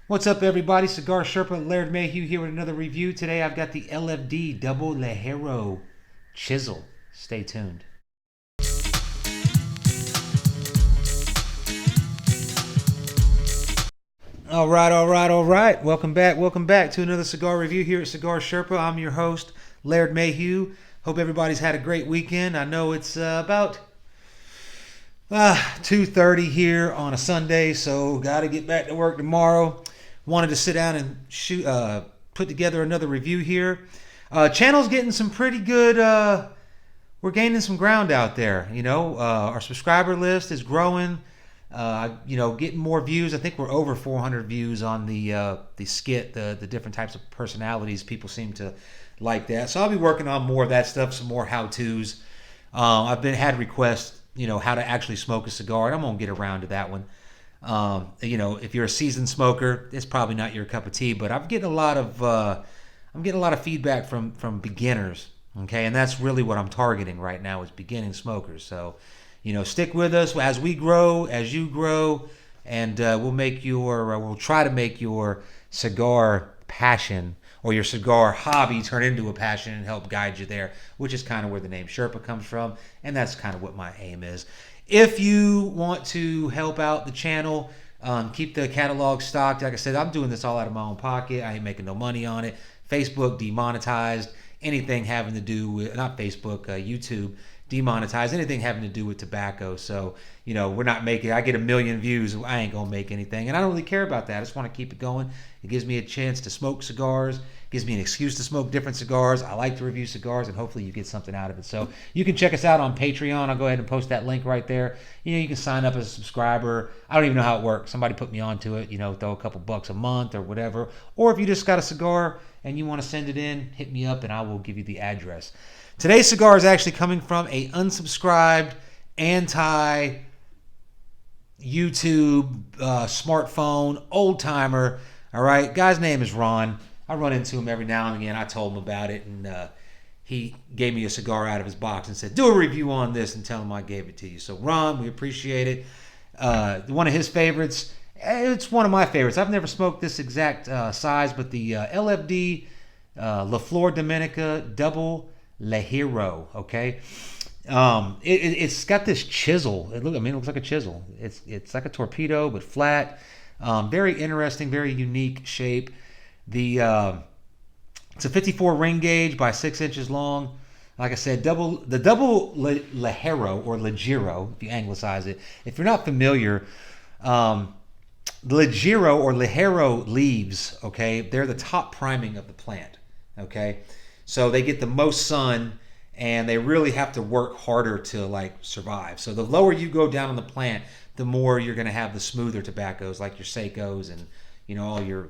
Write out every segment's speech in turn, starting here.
What's up, everybody? Cigar Sherpa, Laird Mayhew here with another review. Today I've got the LFD Double Ligero Chisel. Stay tuned. All right. Welcome back to another cigar review here at Cigar Sherpa. I'm your host, Laird Mayhew. Hope everybody's had a great weekend. I know it's about 2:30 here on a Sunday, so got to get back to work tomorrow. Wanted to sit down and put together another review here. Channel's getting some pretty good. We're gaining some ground out there. Our subscriber list is growing. Getting more views. I think we're over 400 views on the skit, the different types of personalities. People seem to like that, so I'll be working on more of that stuff, some more how-tos. I've had requests, how to actually smoke a cigar, and I'm gonna get around to that one. If you're a seasoned smoker, it's probably not your cup of tea, but I'm getting a lot of feedback from beginners. Okay, and that's really what I'm targeting right now is beginning smokers. So, stick with us as we grow, as you grow, and we'll try to make your cigar passion or your cigar hobby turn into a passion and help guide you there, which is kind of where the name Sherpa comes from, and that's kind of what my aim is. If you want to help out the channel, keep the catalog stocked. Like I said, I'm doing this all out of my own pocket. I ain't making no money on it. Facebook demonetized. Anything having to do with, not Facebook, YouTube demonetized. Anything having to do with tobacco. So, we're not making, I get 1 million views. I ain't going to make anything. And I don't really care about that. I just want to keep it going. It gives me a chance to smoke cigars. Gives me an excuse to smoke different cigars. I like to review cigars, and hopefully you get something out of it. So you can check us out on Patreon. I'll go ahead and post that link right there. You can sign up as a subscriber. I don't even know how it works. Somebody put me onto it. Throw a couple bucks a month or whatever. Or if you just got a cigar and you want to send it in, hit me up and I will give you the address. Today's cigar is actually coming from a unsubscribed, anti-YouTube, smartphone, old-timer. All right, guy's name is Ron. I run into him every now and again. I told him about it, and he gave me a cigar out of his box and said, do a review on this and tell him I gave it to you. So, Ron, we appreciate it. One of his favorites. It's one of my favorites. I've never smoked this exact size, but the LFD Flor Dominicana Double Ligero, okay? It's got this chisel. It looks like a chisel. It's like a torpedo, but flat. Very interesting, very unique shape. It's a 54 ring gauge by 6 inches long. Like I said, the double Ligero or Ligero, if you anglicize it. If you're not familiar, Ligero or Ligero leaves, okay, they're the top priming of the plant, okay? So they get the most sun, and they really have to work harder to survive. So the lower you go down on the plant, the more you're going to have the smoother tobaccos like your Seicos and all your,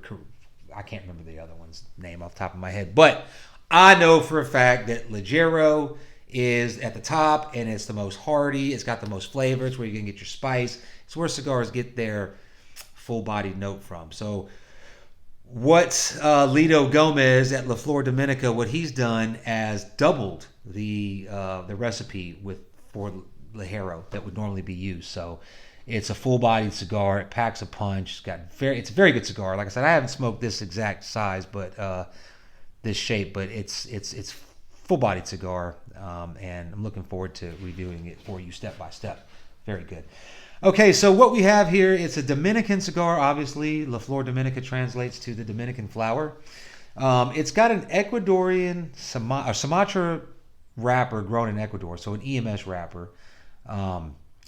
I can't remember the other one's name off the top of my head, but I know for a fact that Ligero is at the top, and it's the most hardy. It's got the most flavor. It's where you can get your spice. It's where cigars get their full-bodied note from. So what Litto Gomez at Flor Dominicana, what he's done is doubled the recipe for Ligero that would normally be used. So it's a full-bodied cigar. It packs a punch. It's a very good cigar. Like I said, I haven't smoked this exact size, but this shape, but it's full-bodied cigar, and I'm looking forward to reviewing it for you step by step. Very good. Okay, so what we have here, it's a Dominican cigar. Obviously, La Flor Dominica translates to the Dominican flower. It's got an Ecuadorian Sumatra wrapper grown in Ecuador, so an EMS wrapper.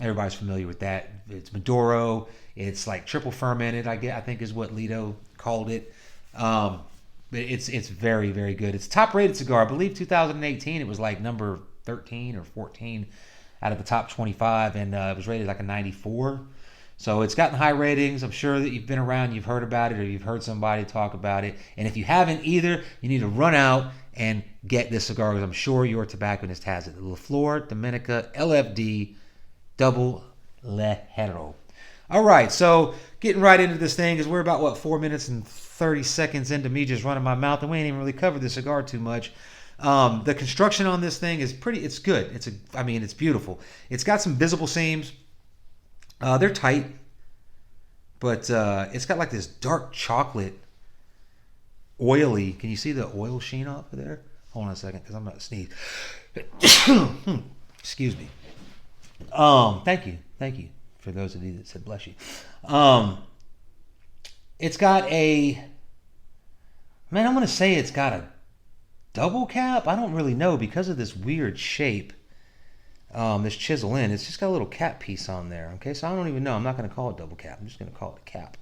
Everybody's familiar with that. It's Maduro. It's like triple fermented, I think is what Litto called it. But it's very, very good. It's a top-rated cigar. I believe 2018 it was like number 13 or 14 out of the top 25, and it was rated like a 94. So it's gotten high ratings. I'm sure that you've been around, you've heard about it, or you've heard somebody talk about it. And if you haven't either, you need to run out and get this cigar, because I'm sure your tobacconist has it. The La Flor Dominicana LFD Double Ligero. All right, so getting right into this thing, because we're about, 4 minutes and 30 seconds into me just running my mouth, and we ain't even really covered the cigar too much. The construction on this thing is it's good. It's beautiful. It's got some visible seams. They're tight, But it's got like this dark chocolate, oily. Can you see the oil sheen off of there? Hold on a second, because I'm about to sneeze. Excuse me. Thank you for those of you that said bless you. It's got a, man, I'm gonna say it's got a double cap. I don't really know because of this weird shape. This chisel in, it's just got a little cap piece on there. Okay, so I don't even know. I'm not gonna call it double cap. I'm just gonna call it a cap.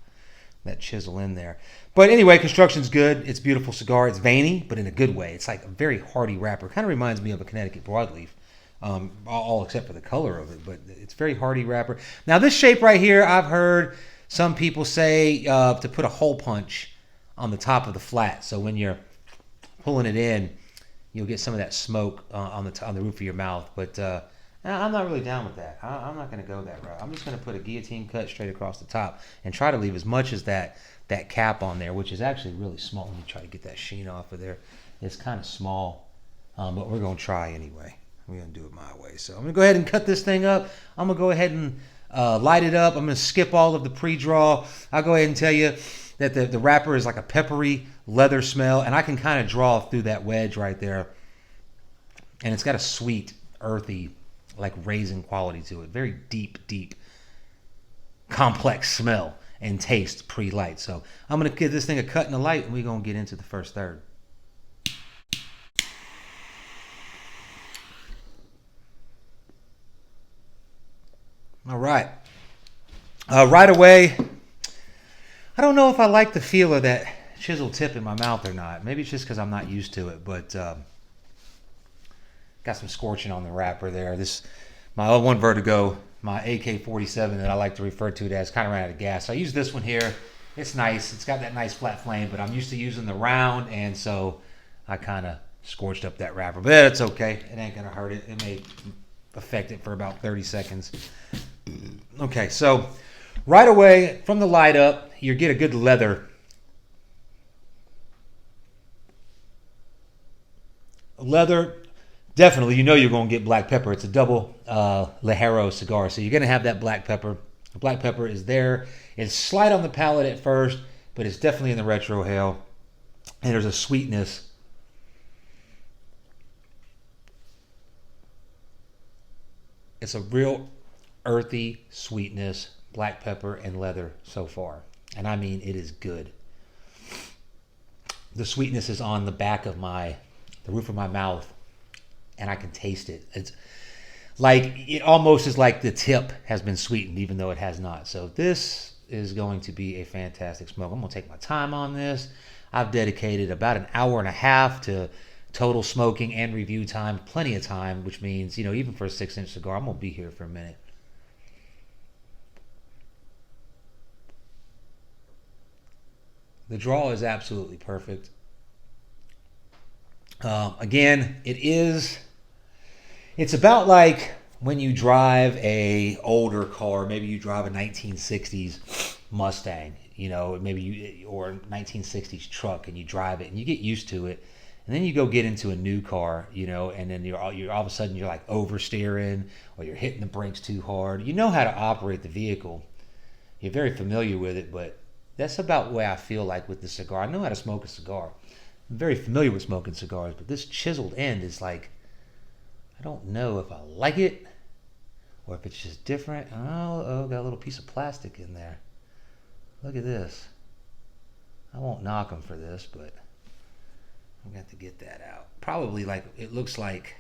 That chisel in there. But anyway, construction's good. It's a beautiful cigar. It's veiny, but in a good way. It's like a very hearty wrapper. Kind of reminds me of a Connecticut broadleaf. All except for the color of it, but it's very hearty wrapper. Now this shape right here, I've heard some people say to put a hole punch on the top of the flat, so when you're pulling it in, you'll get some of that smoke on the roof of your mouth. But I'm not really down with that. I'm not going to go that route. I'm just going to put a guillotine cut straight across the top and try to leave as much as that cap on there, which is actually really small. Let me try to get that sheen off of there. It's kind of small, but we're going to try anyway. We're going to do it my way. So I'm going to go ahead and cut this thing up. I'm going to go ahead and light it up. I'm going to skip all of the pre-draw. I'll go ahead and tell you that the wrapper is like a peppery leather smell, and I can kind of draw through that wedge right there. And it's got a sweet, earthy, like raisin quality to it. Very deep, complex smell and taste pre-light. So I'm going to give this thing a cut in the light, and we're going to get into the first third. All right. Right away, I don't know if I like the feel of that chisel tip in my mouth or not. Maybe it's just because I'm not used to it, but got some scorching on the wrapper there. My L1 Vertigo, my AK-47 that I like to refer to it as, kind of ran out of gas. So I use this one here. It's nice. It's got that nice flat flame, but I'm used to using the round, and so I kind of scorched up that wrapper. But it's okay. It ain't going to hurt it. It may affect it for about 30 seconds. Okay, so right away from the light up, you get a good leather. Definitely, you know you're going to get black pepper. It's a double Ligero cigar, so you're going to have that black pepper. The black pepper is there. It's slight on the palate at first, but it's definitely in the retrohale. And there's a sweetness. It's a real earthy sweetness, black pepper and leather so far. And I mean, it is good. The sweetness is on the back of the roof of my mouth, and I can taste it. It's like, it almost is like the tip has been sweetened, even though it has not. So this is going to be a fantastic smoke. I'm going to take my time on this. I've dedicated about an hour and a half to total smoking and review time. Plenty of time, which means, you know, even for a 6-inch cigar, I'm going to be here for a minute. The draw is absolutely perfect. Again, it's about like when you drive a older car, maybe you drive a 1960s Mustang, you know, or a 1960s truck, and you drive it and you get used to it, and then you go get into a new car, you know, and then you're all of a sudden you're like oversteering, or you're hitting the brakes too hard. You know how to operate the vehicle. You're very familiar with it, but that's about the way I feel like with the cigar. I know how to smoke a cigar. I'm very familiar with smoking cigars, but this chiseled end is like, I don't know if I like it or if it's just different. Oh, got a little piece of plastic in there. Look at this. I won't knock them for this, but I'm going to have to get that out. Probably like, it looks like,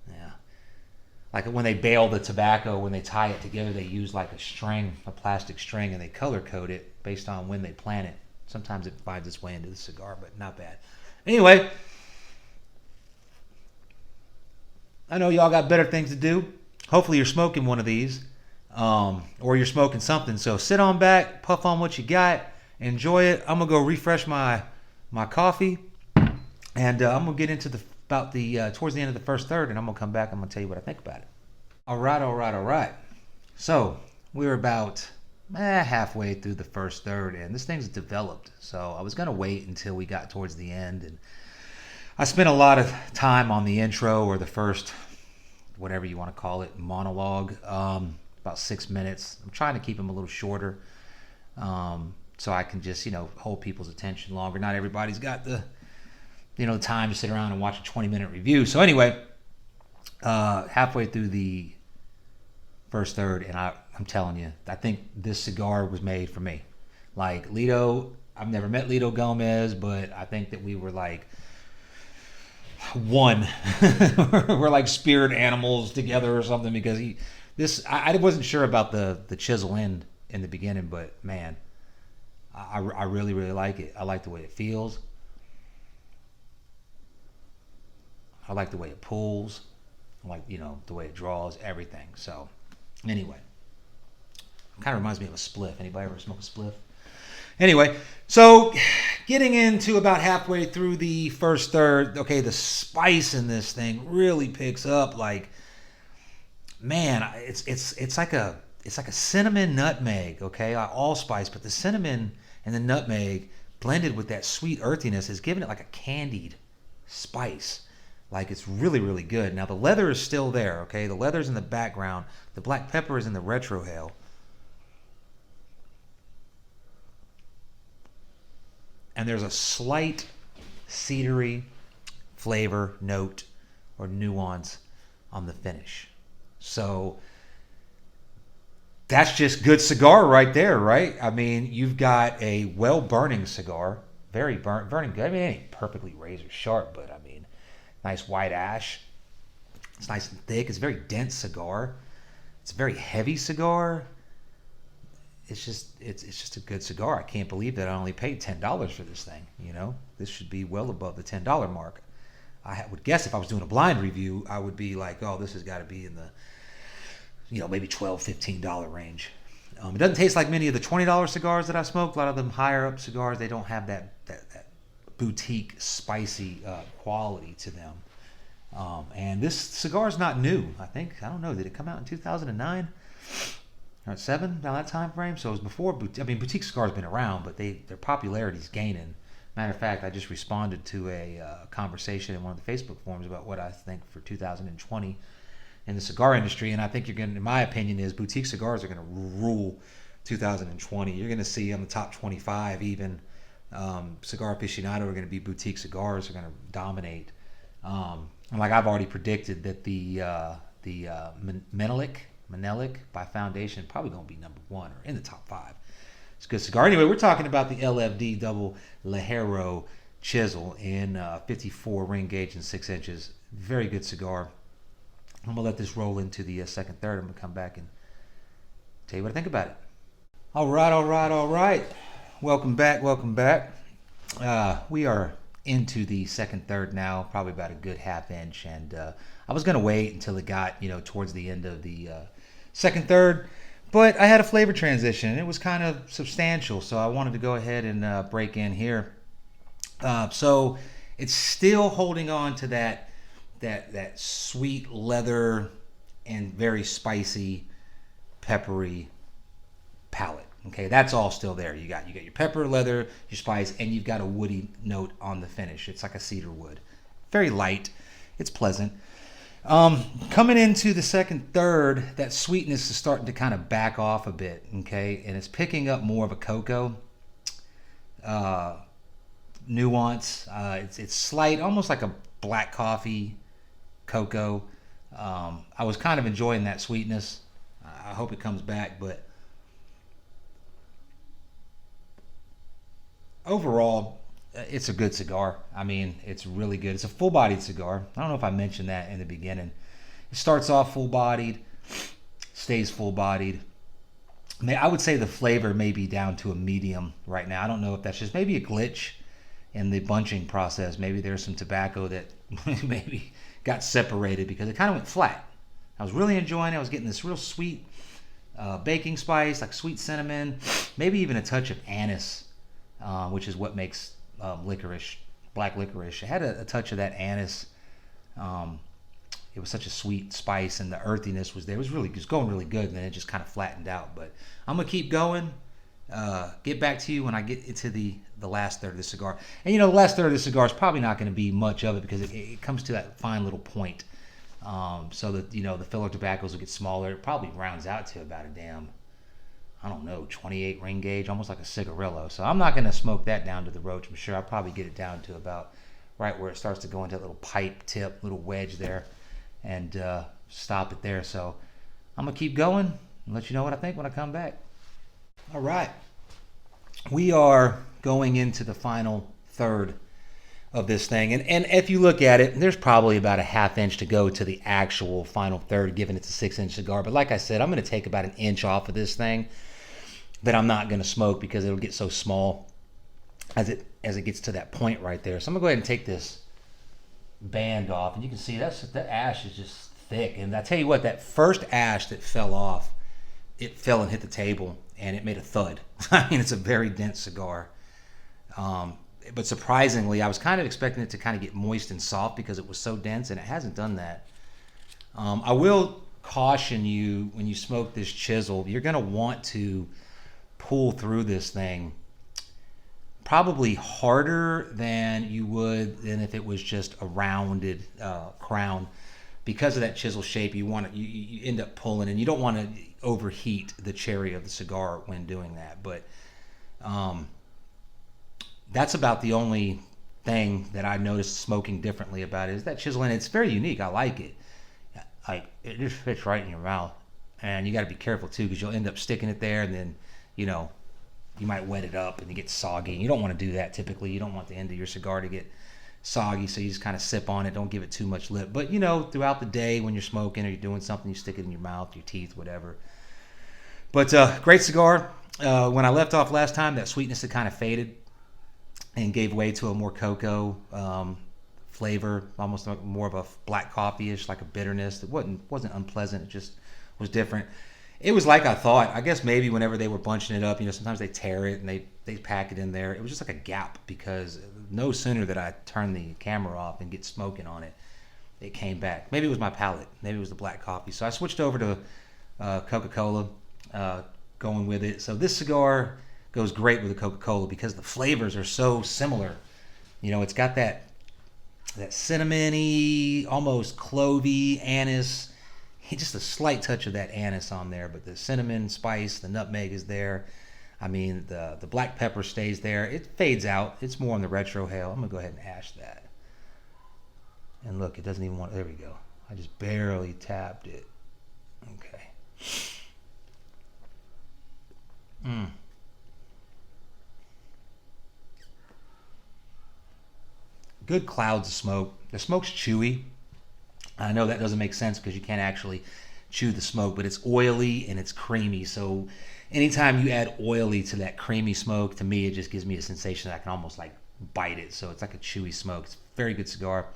yeah. Like when they bale the tobacco, when they tie it together, they use like a plastic string, and they color code it based on when they plant it. Sometimes it finds its way into the cigar, but not bad. Anyway, I know y'all got better things to do. Hopefully you're smoking one of these, or you're smoking something. So sit on back, puff on what you got, enjoy it. I'm going to go refresh my coffee, and I'm going to get into towards the end of the first third, and I'm going to come back. I'm going to tell you what I think about it. All right. So we're about halfway through the first third, and this thing's developed. So I was going to wait until we got towards the end, and I spent a lot of time on the intro, or the first, whatever you want to call it, monologue. about 6 minutes. I'm trying to keep them a little shorter, so I can just, hold people's attention longer. Not everybody's got the, time to sit around and watch a 20-minute review. So anyway, halfway through the first third, and I'm telling you, I think this cigar was made for me. Like Litto, I've never met Litto Gomez, but I think that we were like one. We're like spirit animals together or something, because I wasn't sure about the chisel end in the beginning, but man, I really, really like it. I like the way it feels. I like the way it pulls. I like, the way it draws, everything. So anyway, it kind of reminds me of a spliff. Anybody ever smoke a spliff? Anyway, so getting into about halfway through the first third, okay, the spice in this thing really picks up. Like, man, it's like a cinnamon nutmeg, okay, allspice, but the cinnamon and the nutmeg blended with that sweet earthiness is giving it like a candied spice. Like, it's really, really good. Now the leather is still there, okay? The leather's in the background. The black pepper is in the retrohale. And there's a slight cedary flavor, note, or nuance on the finish. So that's just good cigar right there, right? I mean, you've got a well-burning cigar. Very burning good. I mean, it ain't perfectly razor sharp, but I mean, nice white ash. It's nice and thick. It's a very dense cigar. It's a very heavy cigar. It's just a good cigar. I can't believe that I only paid $10 for this thing. This should be well above the $10 mark. I would guess if I was doing a blind review, I would be like, oh, this has got to be in the, maybe $12, $15 range. It doesn't taste like many of the $20 cigars that I smoked. A lot of them higher up cigars, they don't have that boutique spicy quality to them. And this cigar is not new. I don't know, did it come out in 2009? Or 7, around that time frame? So it was before, boutique cigars have been around, but their popularity is gaining. Matter of fact, I just responded to a conversation in one of the Facebook forums about what I think for 2020 in the cigar industry, and I think in my opinion, is boutique cigars are going to rule 2020. You're going to see on the top 25 even Cigar Aficionado are going to be boutique cigars are going to dominate. And like I've already predicted that the Manelic by Foundation probably going to be number 1 or in the top 5. It's a good cigar. Anyway, we're talking about the LFD Double Ligero Chisel in 54 ring gauge and 6 inches. Very good cigar. I'm going to let this roll into the second third. I'm going to come back and tell you what I think about it. All right. Welcome back. We are into the second third now, probably about a good half inch. And I was going to wait until it got, towards the end of the second third. But I had a flavor transition, and it was kind of substantial. So I wanted to go ahead and break in here. So it's still holding on to that sweet leather and very spicy, peppery palate. Okay, that's all still there. You got your pepper, leather, your spice, and you've got a woody note on the finish. It's like a cedar wood. Very light. It's pleasant. Coming into the second third, that sweetness is starting to kind of back off a bit. Okay, and it's picking up more of a cocoa nuance. It's slight, almost like a black coffee cocoa. I was kind of enjoying that sweetness. I hope it comes back, but overall, it's a good cigar. I mean, it's really good. It's a full-bodied cigar. I don't know if I mentioned that in the beginning. It starts off full-bodied, stays full-bodied. I would say the flavor may be down to a medium right now. I don't know if that's just maybe a glitch in the bunching process. Maybe there's some tobacco that maybe got separated because it kind of went flat. I was really enjoying it. I was getting this real sweet baking spice, like sweet cinnamon, maybe even a touch of anise, which is what makes licorice, black licorice. It had a touch of that anise. It was such a sweet spice, and the earthiness was there. It was going really good, and then it just kind of flattened out. But I'm gonna keep going. Get back to you when I get into the last third of the cigar. And the last third of the cigar is probably not going to be much of it because it comes to that fine little point. so that the filler tobaccos will get smaller. It probably rounds out to about a damn, I don't know, 28 ring gauge, almost like a cigarillo. So I'm not going to smoke that down to the roach. I'm sure I'll probably get it down to about right where it starts to go into that little pipe tip, little wedge there, and stop it there. So I'm going to keep going and let you know what I think when I come back. All right. We are going into the final third of this thing. And if you look at it, there's probably about a ½ inch to go to the actual final third, given it's a 6-inch cigar. But like I said, I'm going to take about 1 inch off of this thing that I'm not going to smoke because it'll get so small as it gets to that point right there. So I'm going to go ahead and take this band off. And you can see the ash is just thick. And I tell you what, that first ash that fell off, it fell and hit the table and it made a thud. I mean, it's a very dense cigar. But surprisingly, I was kind of expecting it to kind of get moist and soft because it was so dense, and it hasn't done that. I will caution you, when you smoke this Chisel, you're going to want to pull through this thing probably harder than you would than if it was just a rounded crown. Because of that chisel shape, you end up pulling, and you don't want to overheat the cherry of the cigar when doing that. But that's about the only thing that I noticed smoking differently about it, is that chisel, and it's very unique. I like it. Like, it just fits right in your mouth, and you got to be careful too, because you'll end up sticking it there, and then you might wet it up and it gets soggy. You don't want to do that typically. You don't want the end of your cigar to get soggy, so you just kind of sip on it. Don't give it too much lip. But throughout the day when you're smoking or you're doing something, you stick it in your mouth, your teeth, whatever. But great cigar. When I left off last time, that sweetness had kind of faded and gave way to a more cocoa flavor, almost more of a black coffee-ish, like a bitterness. It wasn't unpleasant. It just was different. It was like I thought. I guess maybe whenever they were bunching it up, sometimes they tear it and they pack it in there. It was just like a gap, because no sooner did I turn the camera off and get smoking on it, it came back. Maybe it was my palate. Maybe it was the black coffee. So I switched over to Coca-Cola, going with it. So this cigar goes great with the Coca-Cola because the flavors are so similar. It's got that cinnamony, almost clovey, anise, just a slight touch of that anise on there, but the cinnamon spice, the nutmeg is there. I mean, the black pepper stays there. It fades out. It's more on the retrohale. I'm going to go ahead and ash that. And look, it doesn't even want... There we go. I just barely tapped it. Okay. Good clouds of smoke. The smoke's chewy. I know that doesn't make sense because you can't actually chew the smoke, but it's oily and it's creamy. So anytime you add oily to that creamy smoke, to me, it just gives me a sensation that I can almost like bite it. So it's like a chewy smoke. It's a very good cigar.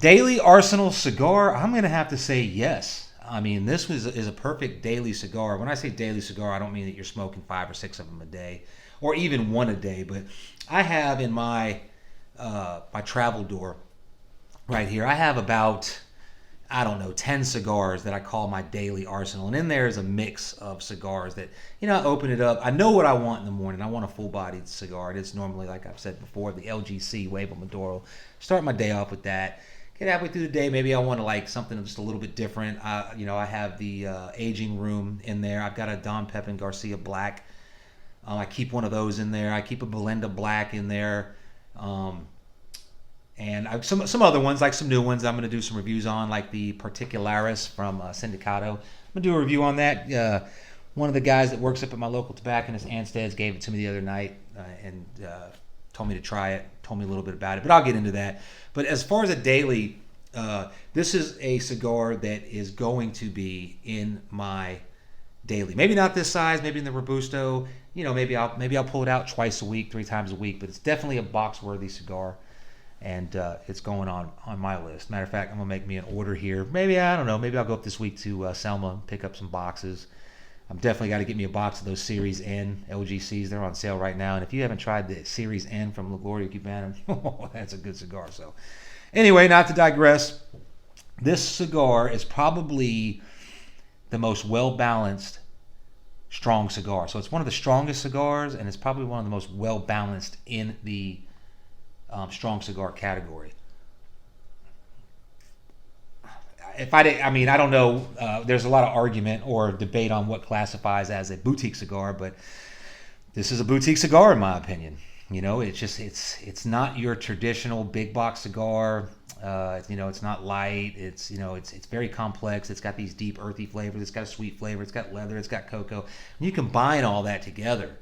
Daily Arsenal cigar, I'm going to have to say yes. I mean, this is a perfect daily cigar. When I say daily cigar, I don't mean that you're smoking 5 or 6 of them a day, or even one a day. But I have in my travel door right here, I have about, 10 cigars that I call my daily arsenal. And in there is a mix of cigars that, I open it up. I know what I want in the morning. I want a full-bodied cigar. It's normally, like I've said before, the LGC Huevo Maduro. Start my day off with that. Get halfway through the day, maybe I want to like something just a little bit different. I have the aging room in there. I've got a Don Pepin Garcia Black. I keep one of those in there. I keep a Belenda Black in there. And I've some other ones, like some new ones I'm going to do some reviews on, like the Particularis from Sindicato. I'm going to do a review on that. One of the guys that works up at my local tobacconist, Anstead's, gave it to me the other night and told me to try it, told me a little bit about it, but I'll get into that. But as far as a daily, this is a cigar that is going to be in my daily. Maybe not this size, maybe in the Robusto. Maybe I'll pull it out twice a week, 3 times a week, but it's definitely a box-worthy cigar. And it's going on my list. Matter of fact, I'm going to make me an order here. Maybe, I don't know, maybe I'll go up this week to Selma and pick up some boxes. I'm definitely got to get me a box of those Series N LGCs. They're on sale right now. And if you haven't tried the Series N from La Gloria Cubana, that's a good cigar. So anyway, not to digress, this cigar is probably the most well-balanced strong cigar. So it's one of the strongest cigars, and it's probably one of the most well-balanced in the strong cigar category. if I did, I mean, I don't know. There's a lot of argument or debate on what classifies as a boutique cigar, but this is a boutique cigar in my opinion. You know, it's not your traditional big box cigar. You know, it's not light. It's very complex. It's got these deep earthy flavors. It's got a sweet flavor. It's got leather. It's got cocoa. When you combine all that together,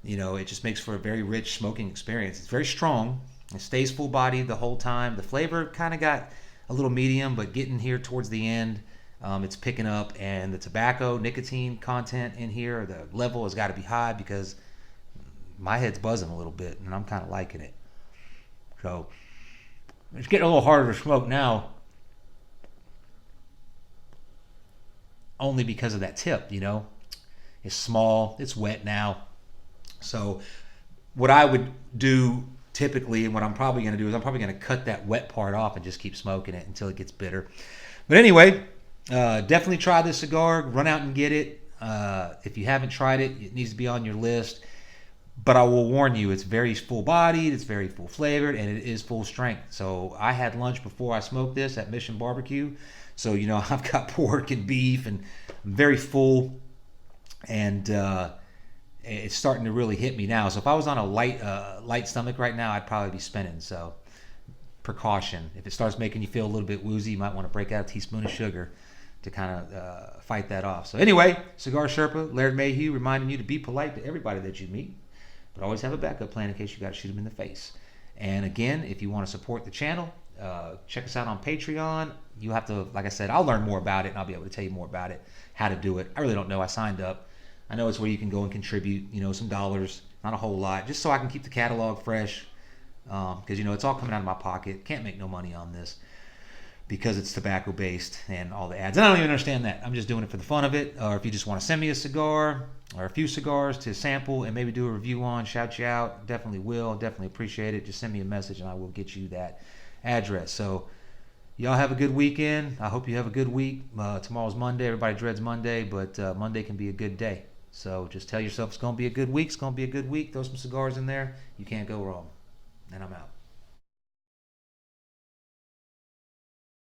you know, it just makes for a very rich smoking experience. It's very strong. It stays full bodied the whole time. The flavor kind of got a little medium, but getting here towards the end, it's picking up. And the tobacco, nicotine content in here, the level has got to be high because my head's buzzing a little bit, and I'm kind of liking it. So it's getting a little harder to smoke now, only because of that tip, you know. It's small, it's wet now. So what I would do typically, and what I'm probably going to do, is I'm probably going to cut that wet part off and just keep smoking it until it gets bitter. But anyway, definitely try this cigar. Run out and get it. If you haven't tried it, it needs to be on your list. But I will warn you, it's very full-bodied, it's very full-flavored, and it is full strength. So I had lunch before I smoked this at Mission Barbecue. So, you know, I've got pork and beef, and I'm very full. And it's starting to really hit me now. So if I was on a light stomach right now, I'd probably be spinning. So precaution. If it starts making you feel a little bit woozy, you might want to break out a teaspoon of sugar to kind of fight that off. So anyway, Cigar Sherpa, Laird Mayhew, reminding you to be polite to everybody that you meet, but always have a backup plan in case you got to shoot them in the face. And again, if you want to support the channel, check us out on Patreon. You have to, like I said, I'll learn more about it, and I'll be able to tell you more about it, how to do it. I really don't know. I signed up. I know it's where you can go and contribute, you know, some dollars, not a whole lot, just so I can keep the catalog fresh, because, you know, it's all coming out of my pocket. Can't make no money on this because it's tobacco based and all the ads. And I don't even understand that. I'm just doing it for the fun of it. Or if you just want to send me a cigar or a few cigars to sample and maybe do a review on, shout you out, definitely will, definitely appreciate it. Just send me a message and I will get you that address. So y'all have a good weekend. I hope you have a good week. Tomorrow's Monday. Everybody dreads Monday, but Monday can be a good day. So just tell yourself it's going to be a good week. It's going to be a good week. Throw some cigars in there. You can't go wrong. And I'm out.